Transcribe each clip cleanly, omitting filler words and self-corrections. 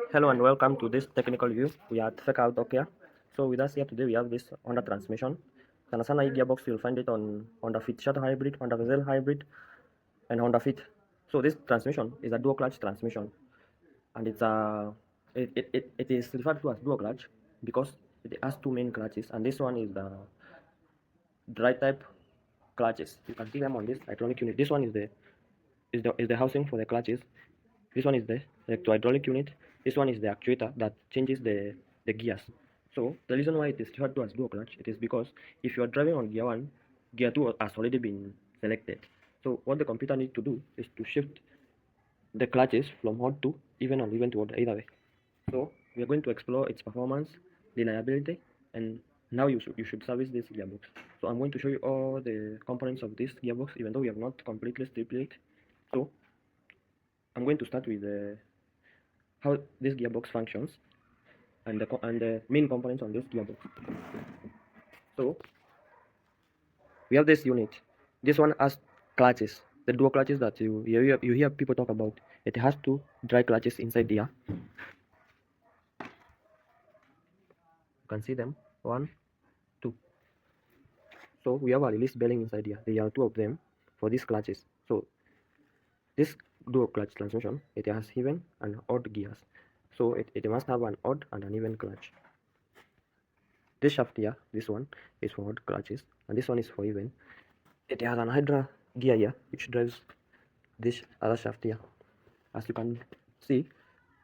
Hello and welcome to this technical review. We are at 𝐹𝐸𝐶𝐴. So with us here today we have this Honda transmission. Sana sana hii gearbox you'll find it on Honda Fit Shuttle Hybrid, Honda Gazelle Hybrid, and Honda Fit. So this transmission is a dual clutch transmission, and it is referred to as dual clutch because it has two main clutches, and this one is the dry type clutches. You can see them on this hydraulic unit. This one is the housing for the clutches. This one is the electro-hydraulic unit. This one is the actuator that changes the gears. So the reason why it is referred to as dual clutch, it is because if you are driving on gear 1, gear 2 has already been selected. So what the computer needs to do is to shift the clutches from odd to even or even to odd, either way. So we are going to explore its performance, reliability, and now you should service this gearbox. So I'm going to show you all the components of this gearbox, even though we have not completely stripped it. So I'm going to start with how this gearbox functions and the main components on this gearbox. So we have this unit. This one has clutches, the dual clutches that you hear people talk about. It has two dry clutches inside here. You can see them, 1, 2. So we have a release bearing inside here. There are two of them for these clutches. So this dual clutch transmission, it has even and odd gears. So it must have an odd and an even clutch. This shaft here, this one is for odd clutches, and this one is for even. It has an hydra gear here which drives this other shaft here. As you can see,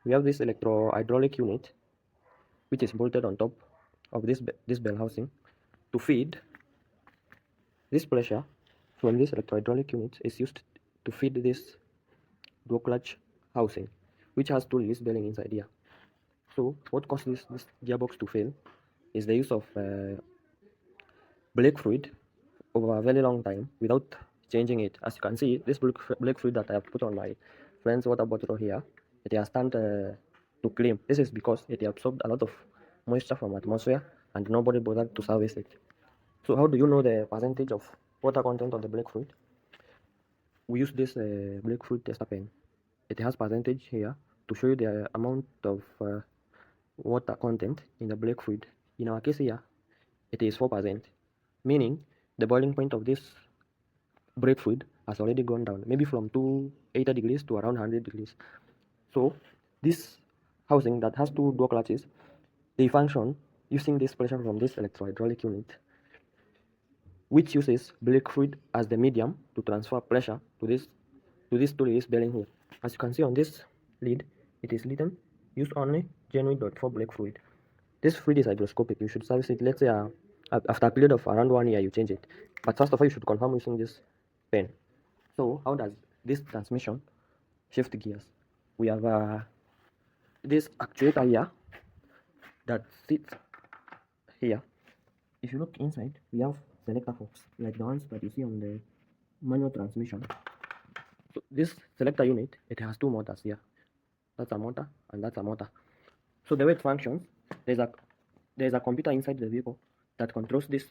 we have this electro hydraulic unit which is bolted on top of this bell housing to feed this pressure from this electro hydraulic unit is used to feed this dual clutch housing, which has two release bearing inside here. So what causes this gearbox to fail is the use of brake fluid over a very long time without changing it. As you can see, this brake fluid that I have put on my friend's water bottle here, it has turned to cream. This is because it absorbed a lot of moisture from atmosphere and nobody bothered to service it. So how do you know the percentage of water content on the brake fluid? We use this brake fluid tester pen. It has percentage here to show you the amount of water content in the brake fluid. In our case here, it is 4%, meaning the boiling point of this brake fluid has already gone down, maybe from 280 degrees to around 100 degrees. So this housing that has two dual clutches, they function using this pressure from this electro-hydraulic unit, which uses brake fluid as the medium to transfer pressure to this two release bearing here. As you can see on this lead, it is written use only genuine .4 brake fluid. This fluid is hygroscopic. You should service it, let's say after a period of around 1 year you change it, but first of all you should confirm using this pen. So how does this transmission shift gears? We have this actuator here that sits here. If you look inside, we have selector forks like the ones that you see on the manual transmission. So this selector unit, it has two motors here. That's a motor and that's a motor. So the way it functions, there's a computer inside the vehicle that controls this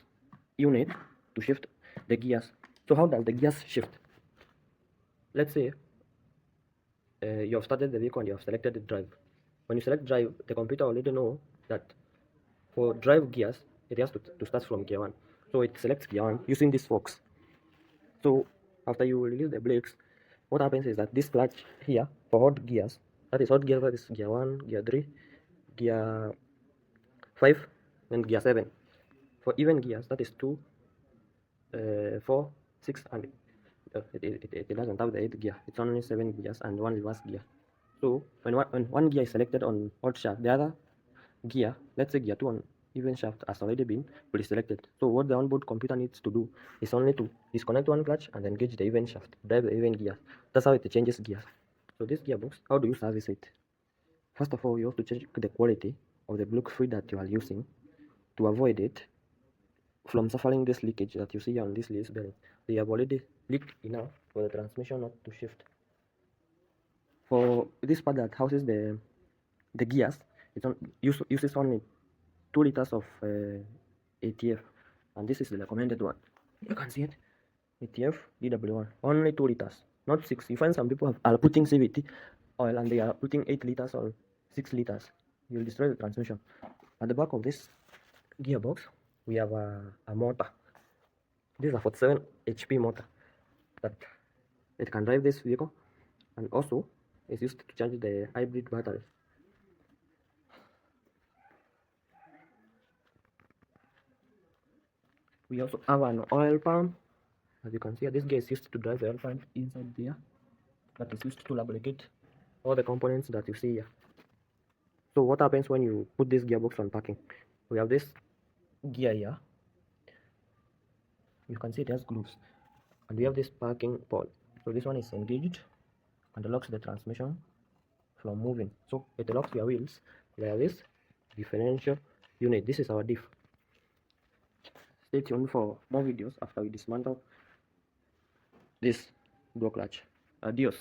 unit to shift the gears. So how does the gears shift? Let's say you have started the vehicle and you have selected the drive. When you select drive, the computer already know that for drive gears, it has to start from gear 1. So it selects gear 1 using these forks. So after you release the brakes, what happens is that this clutch here for odd gears, that is odd gear, that is gear 1, gear 3, gear 5, and gear 7. For even gears, that is 2, 4, 6, and it doesn't have the 8th gear. It's only 7 gears and 1 reverse gear. So when one gear is selected on odd shaft, the other gear, let's say gear 2 on even shaft, has already been pre-selected. So what the onboard computer needs to do is only to disconnect one clutch and engage the even shaft, drive the even gear. That's how it changes gears. So this gearbox, how do you service it? First of all, you have to check the quality of the brake fluid that you are using to avoid it from suffering this leakage that you see on this release bearing. They have already leaked enough for the transmission not to shift. For this part that houses the gears, it uses only 2 liters of ATF, and this is the recommended one. You can see it, ATF DW1, only 2 liters, not 6. You find some people are putting CVT oil and they are putting 8 liters or 6 liters. You'll destroy the transmission. At the back of this gearbox, we have a motor. This is a 47 HP motor that it can drive this vehicle, and also it's used to charge the hybrid battery. We also have an oil pump. As you can see, this guy is used to drive the oil pump inside there. That is used to lubricate all the components that you see here. So what happens when you put this gearbox on parking? We have this gear here. You can see it has grooves, and we have this parking pole. So this one is engaged and locks the transmission from moving. So it locks your wheels via this differential unit. This is our diff. Stay tuned for more videos after we dismantle this door clutch. Adios.